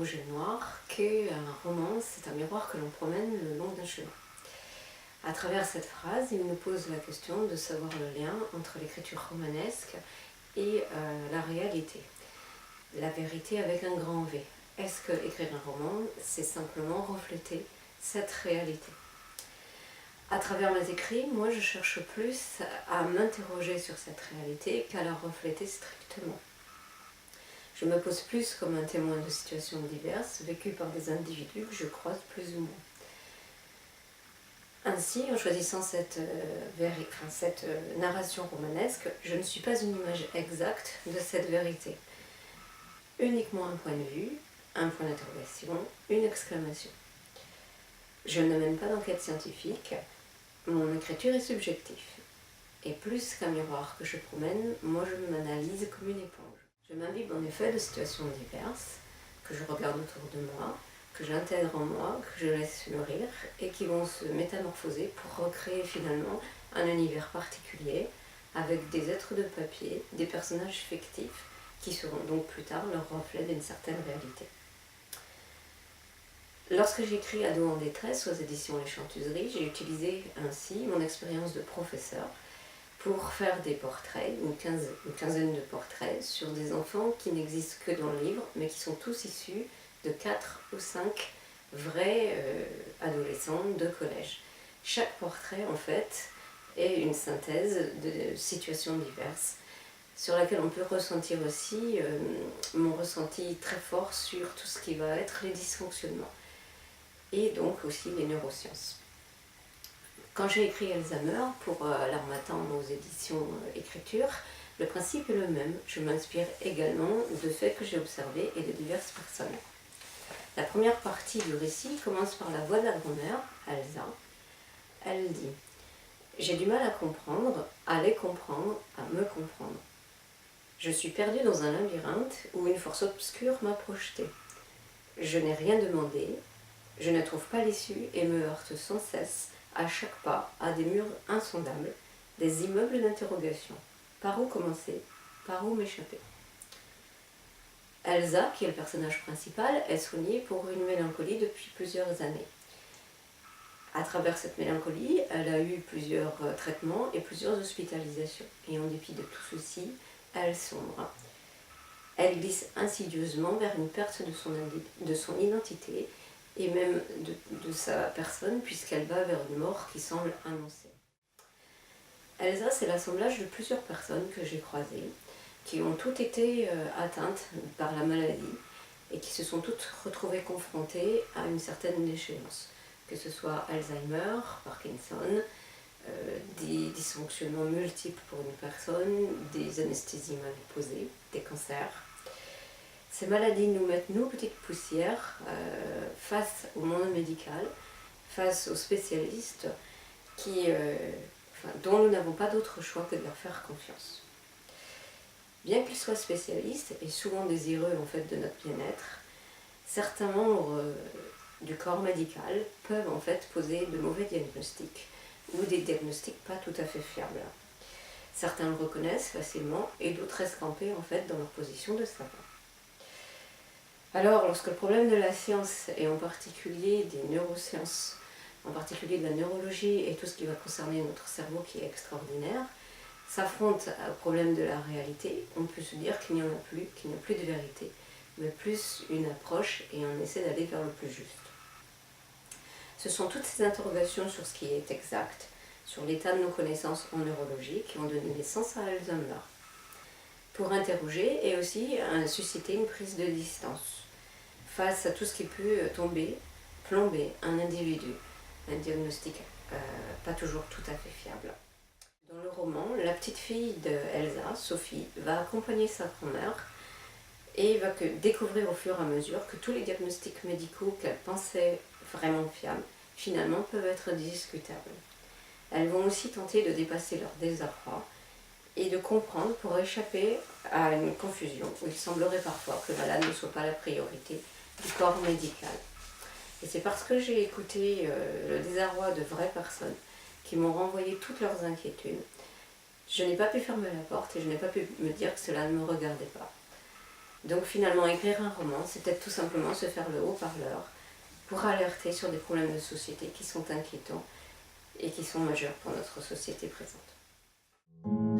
Rouge et Noir qu'un roman, c'est un miroir que l'on promène le long d'un chemin. À travers cette phrase, il nous pose la question de savoir le lien entre l'écriture romanesque et la réalité. La vérité avec un grand V. Est-ce que écrire un roman, c'est simplement refléter cette réalité? À travers mes écrits, moi je cherche plus à m'interroger sur cette réalité qu'à la refléter strictement. Je me pose plus comme un témoin de situations diverses vécues par des individus que je croise plus ou moins. Ainsi, en choisissant cette narration romanesque, je ne suis pas une image exacte de cette vérité. Uniquement un point de vue, un point d'interrogation, une exclamation. Je ne mène pas d'enquête scientifique, mon écriture est subjective. Et plus qu'un miroir que je promène, moi je m'analyse comme une éponge. Je m'imbibe en effet de situations diverses, que je regarde autour de moi, que j'intègre en moi, que je laisse mûrir, et qui vont se métamorphoser pour recréer finalement un univers particulier, avec des êtres de papier, des personnages fictifs, qui seront donc plus tard le reflet d'une certaine réalité. Lorsque j'écris Ado en détresse aux éditions Les Chanteuseries, j'ai utilisé ainsi mon expérience de professeur pour faire des portraits, une quinzaine de portraits, sur des enfants qui n'existent que dans le livre, mais qui sont tous issus de 4 ou 5 vrais adolescents de collège. Chaque portrait, en fait, est une synthèse de situations diverses, sur laquelle on peut ressentir aussi mon ressenti très fort sur tout ce qui va être les dysfonctionnements, et donc aussi les neurosciences. Quand j'ai écrit Alzheimer pour l'Harmattan aux éditions Écriture, le principe est le même. Je m'inspire également de faits que j'ai observés et de diverses personnes. La première partie du récit commence par la voix de la grand-mère, Elsa. Elle dit « J'ai du mal à comprendre, à les comprendre, à me comprendre. Je suis perdue dans un labyrinthe où une force obscure m'a projetée. Je n'ai rien demandé, je ne trouve pas l'issue et me heurte sans cesse à chaque pas à des murs insondables, des immeubles d'interrogation. Par où commencer? Par où m'échapper? » Elsa, qui est le personnage principal, est soignée pour une mélancolie depuis plusieurs années. À travers cette mélancolie, elle a eu plusieurs traitements et plusieurs hospitalisations. Et en dépit de tout ceci, elle sombre. Elle glisse insidieusement vers une perte de son identité et même de sa personne, puisqu'elle va vers une mort qui semble annoncée. Elsa, c'est l'assemblage de plusieurs personnes que j'ai croisées, qui ont toutes été atteintes par la maladie et qui se sont toutes retrouvées confrontées à une certaine déchéance, que ce soit Alzheimer, Parkinson, des dysfonctionnements multiples pour une personne, des anesthésies mal posées, des cancers. Ces maladies nous mettent, nous, petites poussières, face au monde médical, face aux spécialistes dont nous n'avons pas d'autre choix que de leur faire confiance. Bien qu'ils soient spécialistes et souvent désireux en fait, de notre bien-être, certains membres du corps médical peuvent en fait poser de mauvais diagnostics ou des diagnostics pas tout à fait fiables. Certains le reconnaissent facilement et d'autres restent campés en fait, dans leur position de savoir. Alors, lorsque le problème de la science, et en particulier des neurosciences, en particulier de la neurologie et tout ce qui va concerner notre cerveau qui est extraordinaire, s'affronte au problème de la réalité, on peut se dire qu'il n'y a plus de vérité, mais plus une approche et on essaie d'aller vers le plus juste. Ce sont toutes ces interrogations sur ce qui est exact, sur l'état de nos connaissances en neurologie qui ont donné naissance à Alzheimer, pour interroger et aussi susciter une prise de distance face à tout ce qui peut plomber un individu, un diagnostic pas toujours tout à fait fiable. Dans le roman, la petite fille d'Elsa, Sophie, va accompagner sa grand-mère et va découvrir au fur et à mesure que tous les diagnostics médicaux qu'elle pensait vraiment fiables, finalement peuvent être discutables. Elles vont aussi tenter de dépasser leur désarroi et de comprendre pour échapper à une confusion où il semblerait parfois que le malade ne soit pas la priorité du corps médical. Et c'est parce que j'ai écouté le désarroi de vraies personnes qui m'ont renvoyé toutes leurs inquiétudes. Je n'ai pas pu fermer la porte et je n'ai pas pu me dire que cela ne me regardait pas. Donc finalement, écrire un roman, c'est peut-être tout simplement se faire le haut-parleur pour alerter sur des problèmes de société qui sont inquiétants et qui sont majeurs pour notre société présente.